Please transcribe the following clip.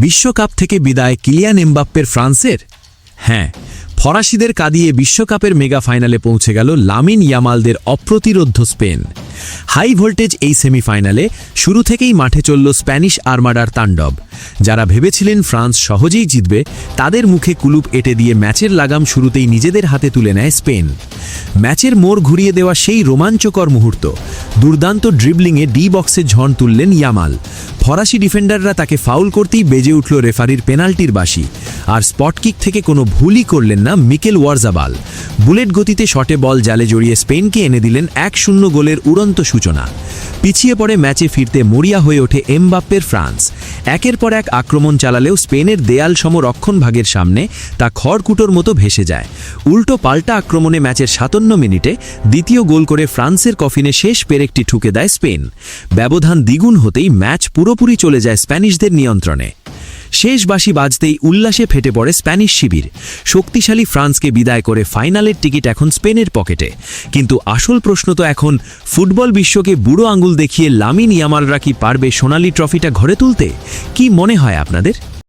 বিশ্বকাপ থেকে বিদায় কিলিয়ান এমবাপ্পের ফ্রান্সের। হ্যাঁ, ফরাসিদের কাঁদিয়ে বিশ্বকাপের মেগা ফাইনালে পৌঁছে গেল লামিন ইয়ামালদের অপ্রতিরোধ্য স্পেন। হাই ভোল্টেজ এই সেমিফাইনালে শুরু থেকেই মাঠে চলল স্প্যানিশ আর্মাডার তাণ্ডব। যারা ভেবেছিলেন ফ্রান্স সহজেই জিতবে, তাদের মুখে কুলুপ এঁটে দিয়ে ম্যাচের লাগাম শুরুতেই নিজেদের হাতে তুলে নেয় স্পেন। ম্যাচের মোড় ঘুরিয়ে দেওয়া সেই রোমাঞ্চকর মুহূর্ত। দুর্দান্ত ড্রিবলিংয়ে ডি বক্সে ঝড় তুললেন ইয়ামাল। ফরাসি ডিফেন্ডাররা তাকে ফাউল করতেই বেজে উঠল রেফারির পেনাল্টির বাঁশি। আর স্পট কিক থেকে কোনো ভুলই করলেন না মিকেল ওয়ারজাবাল। বুলেট গতিতে শটে বল জালে জড়িয়ে স্পেনকে এনে দিলেন 1-0 গোলের উড়ন্ত সূচনা। পিছিয়ে পড়ে ম্যাচে ফিরতে মরিয়া হয়ে ওঠে এমবাপ্পের ফ্রান্স। একের পর এক আক্রমণ চালালেও স্পেনের দেয়ালসম রক্ষণভাগের সামনে তা খড়কুটোর মতো ভেসে যায়। উল্টো পাল্টা আক্রমণে ম্যাচের 57 মিনিটে দ্বিতীয় গোল করে ফ্রান্সের কফিনে শেষ পেরেকটি ঠুকে দেয় স্পেন। ব্যবধান দ্বিগুণ হতেই ম্যাচ পুরোপুরি চলে যায় স্প্যানিশদের নিয়ন্ত্রণে। শেষ বাঁশি বাজতেই উল্লাসে ফেটে পড়ে স্প্যানিশ শিবির। শক্তিশালী ফ্রান্সকে বিদায় করে ফাইনালের টিকিট এখন স্পেনের পকেটে। কিন্তু আসল প্রশ্ন তো এখন, ফুটবল বিশ্বকে বুড়ো আঙুল দেখিয়ে লামিন ইয়ামালরা কি পারবে সোনালি ট্রফিটা ঘরে তুলতে? কি মনে হয় আপনাদের?